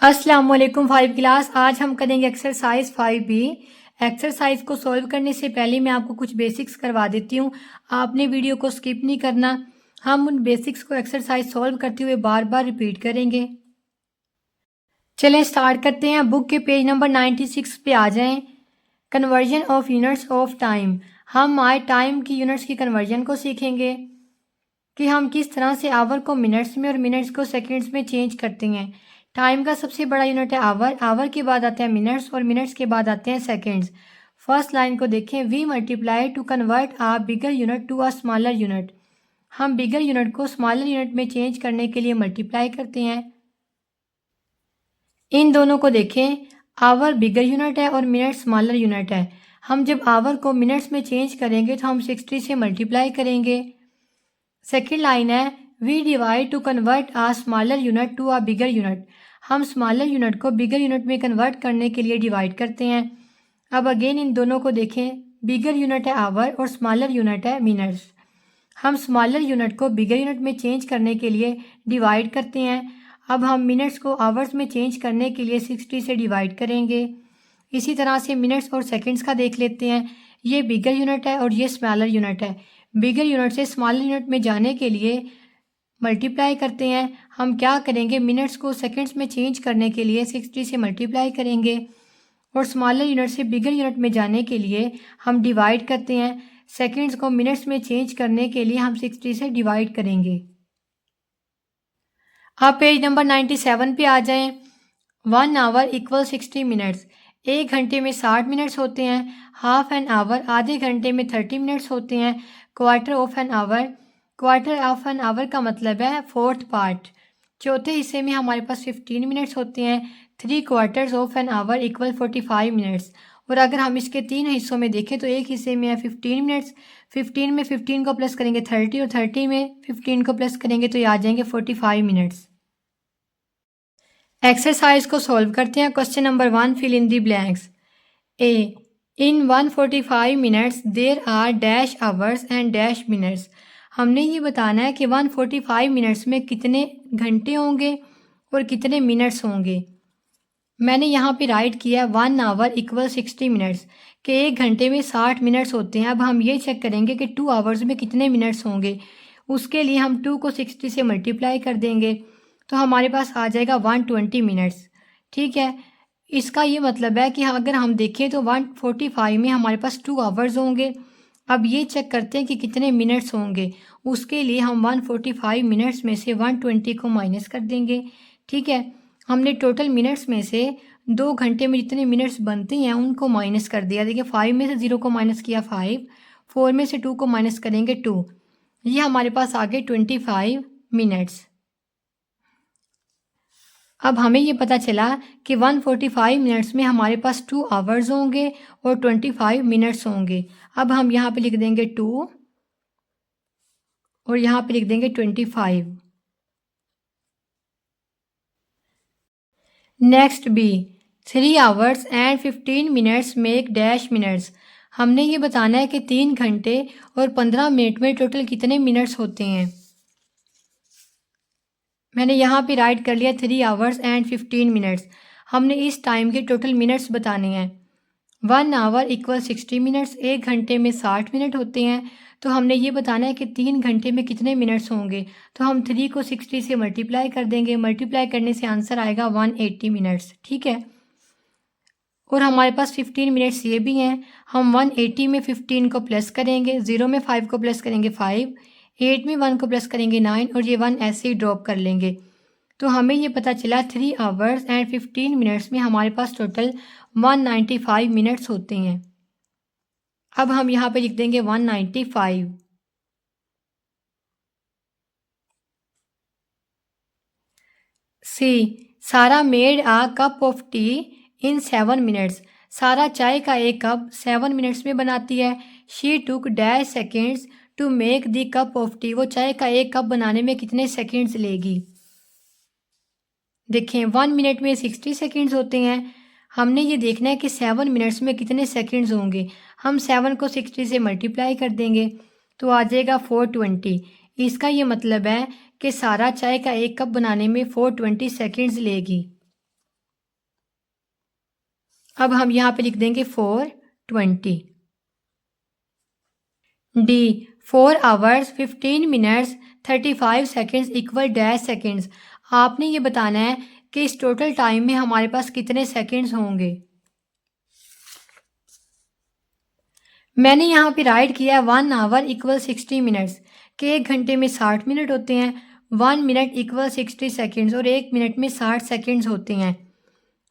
अस्सलाम वालेकुम 5 क्लास। आज हम करेंगे एक्सरसाइज 5B। एक्सरसाइज को सॉल्व करने से पहले मैं आपको कुछ बेसिक्स करवा देती हूँ। आपने वीडियो को स्किप नहीं करना। हम उन बेसिक्स को एक्सरसाइज सॉल्व करते हुए बार बार रिपीट करेंगे। चलें स्टार्ट करते हैं। बुक के पेज नंबर 96 पे आ जाएं। Conversion of units of time. हम आज टाइम की यूनिट्स की कन्वर्जन को सीखेंगे कि हम किस तरह से आवर को मिनट्स में और मिनट्स को सेकंड्स में चेंज करते हैं। टाइम का सबसे बड़ा यूनिट है आवर। आवर के बाद आते हैं मिनट्स और मिनट्स के बाद आते हैं सेकंड्स। फर्स्ट लाइन को देखें। We multiply to convert a bigger unit to a smaller unit. हम बिगर यूनिट को स्मॉलर यूनिट में चेंज करने के लिए मल्टीप्लाई करते हैं। इन दोनों को देखें। आवर बिगर यूनिट है और मिनट स्मॉलर यूनिट है। हम जब आवर को मिनट्स में चेंज करेंगे तो हम 60 से मल्टीप्लाई करेंगे। सेकेंड लाइन है we divide to convert a smaller unit to a bigger unit. हम स्मॉलर यूनिट को बिगर यूनिट में कन्वर्ट करने के लिए डिवाइड करते हैं। अब अगेन इन दोनों को देखें। बिगर यूनिट है आवर और स्मॉलर यूनिट है मिनट्स। हम स्मॉलर यूनिट को बिगर यूनिट में चेंज करने के लिए डिवाइड करते हैं। अब हम मिनट्स को आवर्स में चेंज करने के लिए 60 से डिवाइड करेंगे। इसी तरह से मिनट्स और सेकंड्स का देख लेते हैं। ये बिगर यूनिट है और ये स्मॉलर यूनिट है। बिगर यूनिट से स्मॉलर यूनिट में जाने के लिए मल्टीप्लाई करते हैं। हम क्या करेंगे, मिनट्स को सेकंड्स में चेंज करने के लिए 60 से मल्टीप्लाई करेंगे और स्मॉलर यूनिट से बिगर यूनिट में जाने के लिए हम डिवाइड करते हैं। सेकंड्स को मिनट्स में चेंज करने के लिए हम 60 से डिवाइड करेंगे। आप पेज नंबर 97 पे आ जाएं। 1 आवर इक्वल 60 मिनट्स। 1 घंटे में 60 मिनट्स होते हैं। हाफ एन आवर आधे घंटे में 30 मिनट्स होते हैं। Quarter of an hour, quarter of an hour का मतलब है फोर्थ पार्ट। चौथे हिस्से में हमारे पास 15 मिनट्स होते हैं। 3 quarters of an hour equal 45 minutes. और अगर हम इसके 3 हिस्सों में देखें तो एक हिस्से में है 15 मिनट्स। 15 में 15 को प्लस करेंगे 30 और 30 में 15 को प्लस करेंगे तो ये आ जाएंगे 45 मिनट्स। एक्सरसाइज को सॉल्व करते हैं। Question number 1 fill in the blanks. A in 145 minutes there are dash hours and dash minutes. हमने ये बताना है कि 145 मिनट्स में कितने घंटे होंगे और कितने मिनट्स होंगे। मैंने यहाँ पे राइट किया 1 आवर इक्वल 60 मिनट्स के 1 घंटे में 60 मिनट्स होते हैं। अब हम ये चेक करेंगे कि 2 आवर्स में कितने मिनट्स होंगे। उसके लिए हम 2 को 60 से मल्टीप्लाई कर देंगे तो हमारे पास आ जाएगा 120 मिनट्स। ठीक है, इसका ये मतलब है कि अगर हम देखें तो 145 में हमारे पास 2 आवर्स होंगे। अब ये चेक करते हैं कि कितने मिनट्स होंगे। उसके लिए हम 145 मिनट्स में से 120 को माइनस कर देंगे। ठीक है, हमने टोटल मिनट्स में से 2 घंटे में जितने मिनट्स बनते हैं उनको माइनस कर दिया। देखिए 5 में से 0 को माइनस किया 5, 4 में से 2 को माइनस करेंगे 2, ये हमारे पास आ गए 25 मिनट्स। अब हमें ये पता चला कि 145 मिनट्स में हमारे पास 2 आवर्स होंगे और 25 मिनट्स होंगे। अब हम यहाँ पे लिख देंगे 2 और यहाँ पे लिख देंगे 25। Next B 3 hours and 15 minutes make dash minutes. हमने ये बताना है कि 3 घंटे और 15 मिनट में टोटल कितने मिनट्स होते हैं। मैंने यहाँ पे राइट कर लिया 3 आवर्स एंड 15 मिनट्स। हमने इस टाइम के टोटल मिनट्स बताने हैं। 1 आवर इक्वल 60 मिनट्स, 1 घंटे में 60 मिनट होते हैं। तो हमने ये बताना है कि 3 घंटे में कितने मिनट्स होंगे। तो हम 3 को 60 से मल्टीप्लाई कर देंगे। मल्टीप्लाई करने से आंसर आएगा 180 मिनट्स। ठीक है, और हमारे पास 15 मिनट्स ये भी हैं। हम 180 में 15 को प्लस करेंगे, 0 में 5 को प्लस करेंगे 5, 8 में 1 को प्लस करेंगे 9 और ये 1 ऐसे ही ड्रॉप कर लेंगे। तो हमें ये पता चला 3 आवर्स एंड 15 मिनट्स में हमारे पास टोटल 195 मिनट्स होते हैं। अब हम यहाँ पे लिख देंगे 195। C Sara made a cup of tea in 7 minutes. Sara चाय का एक कप 7 मिनट्स में बनाती है। She took dash seconds to make the cup of tea. वो चाय का एक कप बनाने में कितने सेकेंड्स लेगी। देखें 1 मिनट में 60 सेकेंड्स होते हैं। हमने ये देखना है कि 7 मिनट्स में कितने सेकेंड्स होंगे। हम 7 को 60 से मल्टीप्लाई कर देंगे तो आ जाएगा 420। इसका ये मतलब है कि सारा चाय का एक कप बनाने में 420 सेकेंड्स लेगी। अब हम यहाँ पे लिख देंगे 4:20। D 4 hours 15 minutes 35 seconds equal dash seconds. आपने ये बताना है कि इस टोटल टाइम में हमारे पास कितने सेकेंड्स होंगे। मैंने यहाँ पे राइट किया है 1 आवर इक्वल 60 मिनट्स कि 1 घंटे में 60 मिनट होते हैं। 1 मिनट इक्वल 60 सेकेंड्स और 1 मिनट में 60 सेकेंड्स होते हैं।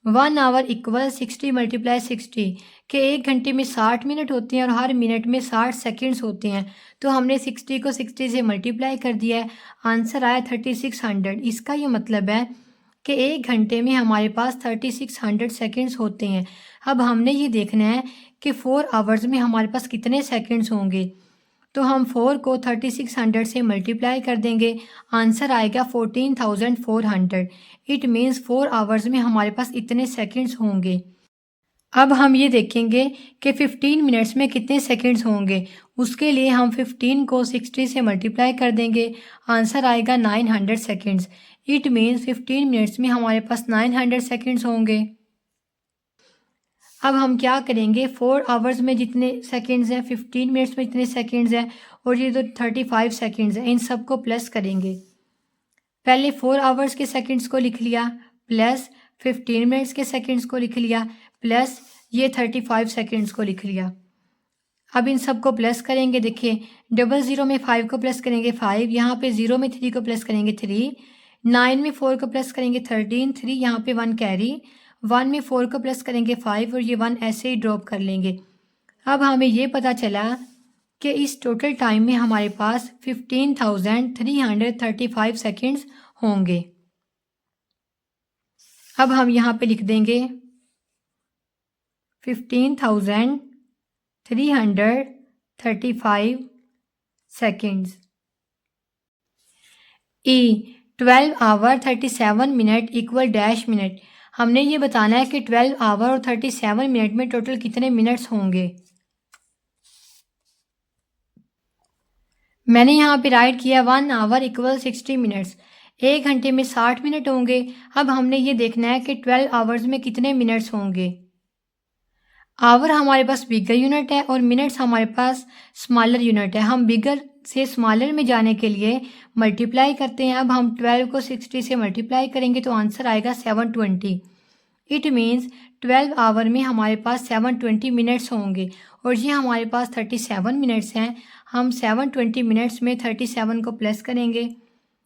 1 आवर इक्वल 60 मल्टीप्लाई 60 के 1 घंटे में 60 मिनट होते हैं और हर मिनट में 60 सेकेंड्स होते हैं। तो हमने 60 को 60 से मल्टीप्लाई कर दिया है, आंसर आया 3600। इसका ये मतलब है कि 1 घंटे में हमारे पास 3600 सेकेंड्स होते हैं। अब हमने ये देखना है कि 4 आवर्स में हमारे पास कितने सेकेंड्स होंगे। तो हम 4 को 3600 से मल्टीप्लाई कर देंगे, आंसर आएगा 14400। इट मीन्स 4 आवर्स में हमारे पास इतने सेकेंड्स होंगे। अब हम ये देखेंगे कि 15 मिनट्स में कितने सेकेंड्स होंगे। उसके लिए हम 15 को 60 से मल्टीप्लाई कर देंगे, आंसर आएगा 900 सेकेंड्स। इट मीन्स 15 मिनट्स में हमारे पास 900 सेकेंड्स होंगे। अब हम क्या करेंगे, 4 आवर्स में जितने सेकेंड्स हैं, 15 मिनट्स में इतने सेकेंड्स हैं और ये तो 35 सेकेंड्स हैं, इन सबको प्लस करेंगे। पहले 4 आवर्स के सेकेंड्स को लिख लिया, प्लस 15 मिनट्स के सेकेंड्स को लिख लिया, प्लस ये 35 सेकेंड्स को लिख लिया। अब इन सबको प्लस करेंगे। देखिए 00 में 5 को प्लस करेंगे 5, यहाँ पे 0 में 3 को प्लस करेंगे 3, 9 में 4 को प्लस करेंगे 13, 3 यहाँ पे 1 कैरी, 1 में 4 को प्लस करेंगे 5 और ये 1 ऐसे ही ड्रॉप कर लेंगे। अब हमें ये पता चला कि इस टोटल टाइम में हमारे पास 15,335 सेकेंड्स होंगे। अब हम यहाँ पे लिख देंगे 15,335 seconds. E 12 hour 37 minute equal dash minute. हमने ये बताना है कि 12 आवर और 37 मिनट में टोटल कितने मिनट्स होंगे। मैंने यहाँ पे राइट किया 1 आवर इक्वल 60 मिनट्स, 1 घंटे में 60 मिनट होंगे। अब हमने ये देखना है कि 12 आवर्स में कितने मिनट्स होंगे। आवर हमारे पास बिगर यूनिट है और मिनट्स हमारे पास स्मॉलर यूनिट है। हम बिगर से स्मॉलर में जाने के लिए मल्टीप्लाई करते हैं। अब हम 12 को 60 से मल्टीप्लाई करेंगे तो आंसर आएगा 720। इट मीन्स 12 आवर में हमारे पास 720 मिनट्स होंगे और ये हमारे पास 37 मिनट्स हैं। हम 720 मिनट्स में 37 को प्लस करेंगे,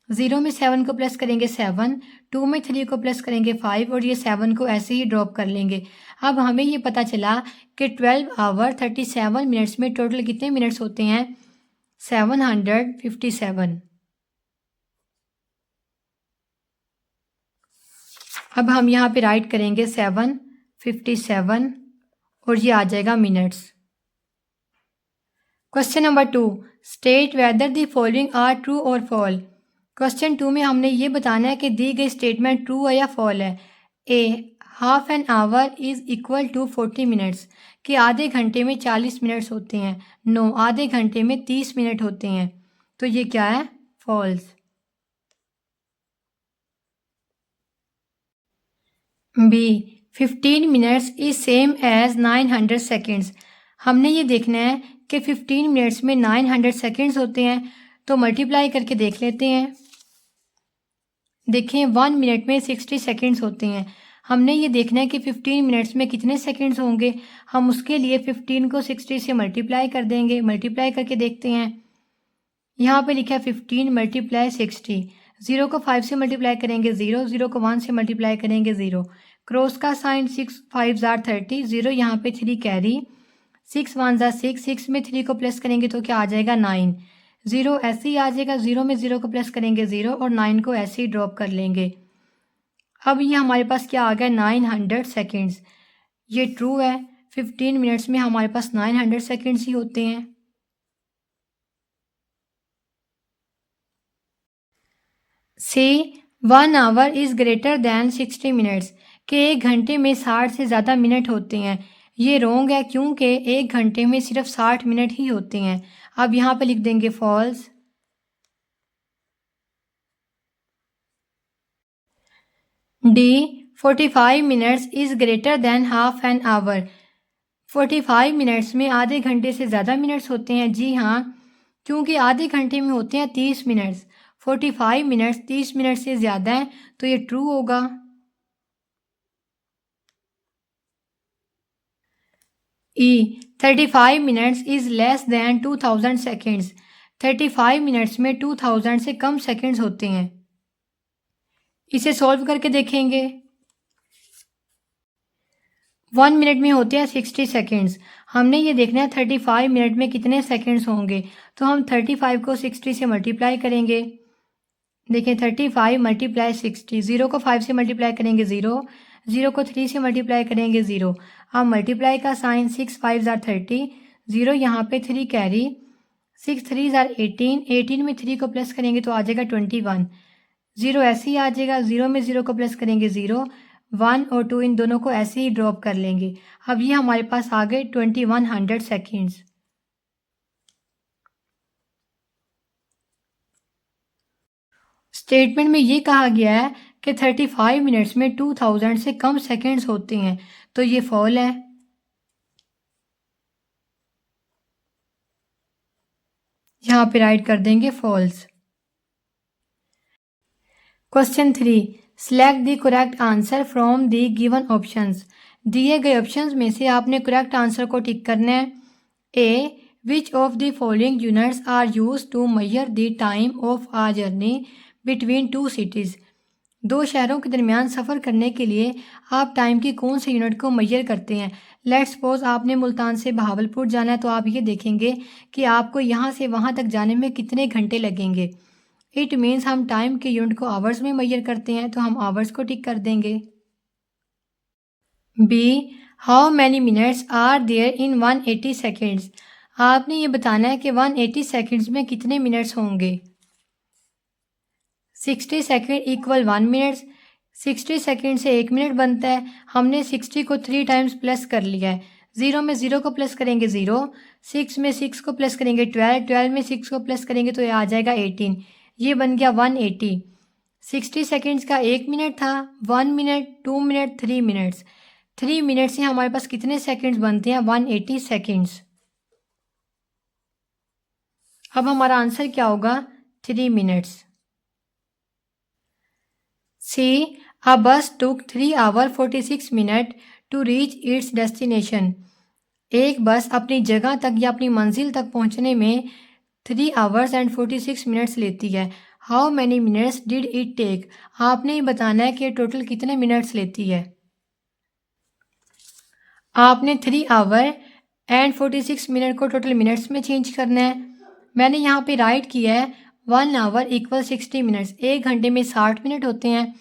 0 में 7 को प्लस करेंगे 7, 2 में 3 को प्लस करेंगे 5 और ये 7 को ऐसे ही ड्रॉप कर लेंगे। अब हमें ये पता चला कि 12 आवर 37 मिनट्स में टोटल कितने मिनट्स होते हैं, 757। अब हम यहाँ पे राइट करेंगे 757 और ये आ जाएगा minutes. Question number 2, state whether the following are true और फॉल। क्वेश्चन 2 में हमने ये बताना है कि दी गई स्टेटमेंट ट्रू है या फॉल है। A half an hour is equal to 40 minutes कि आधे घंटे में 40 मिनट्स होते हैं। नो, आधे घंटे में 30 मिनट होते हैं। तो ये क्या है, false. B 15 minutes is same as 900 seconds. हमने ये देखना है कि 15 मिनट्स में 900 सेकेंड्स होते हैं, तो मल्टीप्लाई करके देख लेते हैं। देखें 1 मिनट में 60 सेकेंड्स होते हैं। हमने ये देखना है कि 15 मिनट्स में कितने सेकेंड्स होंगे। हम उसके लिए 15 को 60 से मल्टीप्लाई कर देंगे, मल्टीप्लाई करके देखते हैं। यहाँ पे लिखा है 15 मल्टीप्लाई 60, 0 को 5 से मल्टीप्लाई करेंगे 0, 0 को 1 से मल्टीप्लाई करेंगे 0, क्रॉस का साइन 6 5 जार 30, 0 यहाँ पे 3 कैरी, 6 1 जार 6, 6 में 3 को प्लस करेंगे तो क्या आ जाएगा 9, 0 ऐसे ही आ जाएगा, 0 में 0 को प्लस करेंगे 0 और 9 को ऐसे ही ड्रॉप कर लेंगे। अब ये हमारे पास क्या आ गया 900 सेकेंड्स। ये ट्रू है, 15 मिनट्स में हमारे पास 900 सेकेंड्स ही होते हैं। से 1 our is greater then 60 minutes के 1 घंटे में 60 से ज़्यादा मिनट होते हैं। ये रॉन्ग है क्योंकि 1 घंटे में सिर्फ 60 मिनट ही होते हैं। अब यहाँ पे लिख देंगे false. D 45 minutes is greater than half an hour. 45 minutes में आधे घंटे से ज़्यादा मिनट्स होते हैं। जी हाँ, क्योंकि आधे घंटे में होते हैं 30 मिनट्स। 45 मिनट्स 30 मिनट से ज़्यादा है, तो ये ट्रू होगा। ई 35 minutes is less than 2000 seconds. 35 minutes में 2000 से कम सेकेंड्स होते हैं। इसे सॉल्व करके देखेंगे। 1 मिनट में होते हैं 60 सेकेंड्स। हमने ये देखना है 35 मिनट में कितने सेकेंड्स होंगे, तो हम 35 को 60 से मल्टीप्लाई करेंगे। देखिए 35 मल्टीप्लाई 60, 0 को 5 से मल्टीप्लाई करेंगे 0, 0 को 3 से मल्टीप्लाई करेंगे 0। अब मल्टीप्लाई का साइन 6 5 ज़ार 30, 0 यहाँ पे 3 कैरी, 6 3 ज़ार 18, 18 में 3 को प्लस करेंगे तो आ जाएगा 21, 0 ऐसे ही आ जाएगा, 0 में 0 को प्लस करेंगे 0, 1 और 2 इन दोनों को ऐसे ही ड्रॉप कर लेंगे। अब ये हमारे पास आ गए 2100 सेकेंड्स। स्टेटमेंट में ये कहा गया है कि 35 मिनट्स में 2000 से कम सेकेंड्स होते हैं, तो ये फॉल है। यहाँ पे राइट कर देंगे false. Question 3, select the correct answer from the given options. दिए गए ऑप्शंस में से आपने करेक्ट आंसर को टिक करना है। A, which of the following units are use to measure the time of a journey between two cities. दो शहरों के दरमियान सफ़र करने के लिए आप टाइम की कौन से यूनिट को मेजर करते हैं। लेट्स सपोज आपने मुल्तान से बहावलपुर जाना है, तो आप ये देखेंगे कि आपको यहाँ से वहाँ तक जाने में कितने घंटे लगेंगे। इट मीन्स हम टाइम के यूनिट को आवर्स में मेजर करते हैं, तो हम आवर्स को टिक कर देंगे। B, how many minutes are there in 180 seconds. आपने ये बताना है कि 180 सेकेंड्स में कितने मिनट्स होंगे। 60 सेकेंड इक्वल 1 मिनट्स, 60 सेकेंड से 1 मिनट बनता है। हमने 60 को 3 टाइम्स प्लस कर लिया है। 0 में 0 को प्लस करेंगे 0, 6 में 6 को प्लस करेंगे 12, 12 में 6 को प्लस करेंगे तो ये आ जाएगा 18। ये बन गया 180। 60 सेकेंड्स का 1 मिनट था, 1 मिनट, 2 मिनट, 3 मिनट्स। 3 मिनट से हमारे पास कितने सेकेंड्स बनते हैं, 180 सेकेंड्स। अब हमारा आंसर क्या होगा, 3 minutes. C, a bus took 3 hours 46 minutes to reach its destination. एक बस अपनी जगह तक या अपनी मंजिल तक पहुंचने में 3 hours and 46 minutes लेती है। How many minutes did it take? आपने ये बताना है कि टोटल कितने मिनट्स लेती है। आपने 3 hour and 46 मिनट को टोटल मिनट्स में चेंज करना है। मैंने यहाँ पे राइट किया है 1 hour इक्वल 60 मिनट्स। 1 घंटे में 60 मिनट होते हैं,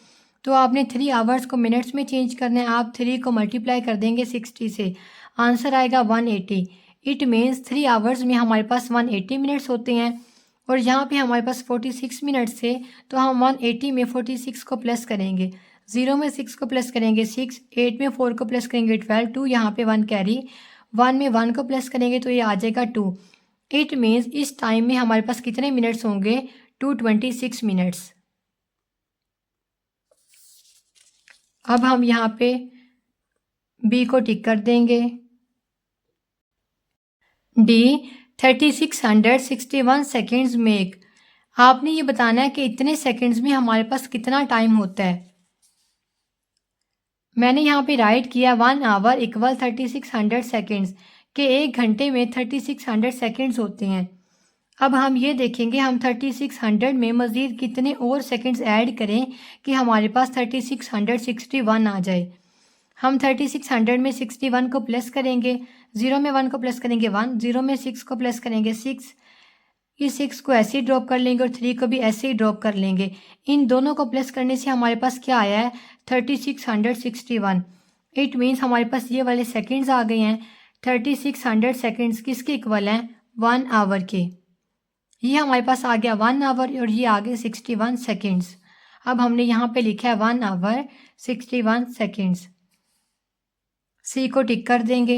तो आपने 3 आवर्स को मिनट्स में चेंज करना है। आप 3 को मल्टीप्लाई कर देंगे 60 से, आंसर आएगा 180। इट मीन्स 3 आवर्स में हमारे पास 180 मिनट्स होते हैं, और यहाँ पे हमारे पास 46 मिनट्स थे, तो हम 180 में 46 को प्लस करेंगे। 0 में 6 को प्लस करेंगे 6, 8 में 4 को प्लस करेंगे 12, 2 यहाँ पे 1 कैरी, 1 में 1 को प्लस करेंगे तो ये आ जाएगा 2। इट मीन्स इस टाइम में हमारे पास कितने मिनट्स होंगे, 226 मिनट्स। अब हम यहाँ पे बी को टिक कर देंगे। D, 3661 seconds make. आपने ये बताना है कि इतने सेकेंड्स में हमारे पास कितना टाइम होता है। मैंने यहाँ पे राइट किया 1 आवर इक्वल 3600 सेकेंड्स, के 1 घंटे में 3600 सेकेंड्स होते हैं। अब हम ये देखेंगे हम 3600 में मज़ीद कितने और सेकंड्स ऐड करें कि हमारे पास 3661 आ जाए। हम 3600 में 61 को प्लस करेंगे, 0 में 1 को प्लस करेंगे 1, 0 में 6 को प्लस करेंगे 6, इस 6 को ऐसे ही ड्रॉप कर लेंगे और 3 को भी ऐसे ही ड्रॉप कर लेंगे। इन दोनों को प्लस करने से हमारे पास क्या आया है, 3661। इट मीन्स हमारे पास ये वाले सेकेंड्स आ गए हैं। 3600 सेकेंड्स किसके इक्वल हैं, 1 आवर के। ये हमारे पास आ गया 1 आवर और ये आ गए 61 सेकेंड्स। अब हमने यहाँ पे लिखा है 1 आवर 61 सेकेंड्स। सी को टिक कर देंगे।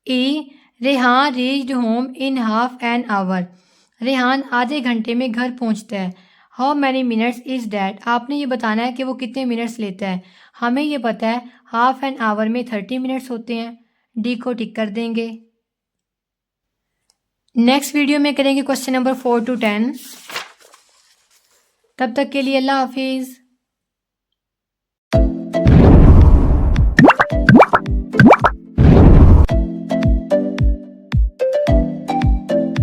E, Rehan reached home in half an hour. Rehan आधे घंटे में घर पहुँचता है। How many minutes is that, आपने ये बताना है कि वो कितने मिनट्स लेता है। हमें ये पता है हाफ एन आवर में 30 मिनट्स होते हैं। डी को टिक कर देंगे। नेक्स्ट वीडियो में करेंगे क्वेश्चन नंबर 4 to 10। तब तक के लिए अल्लाह हाफिज़।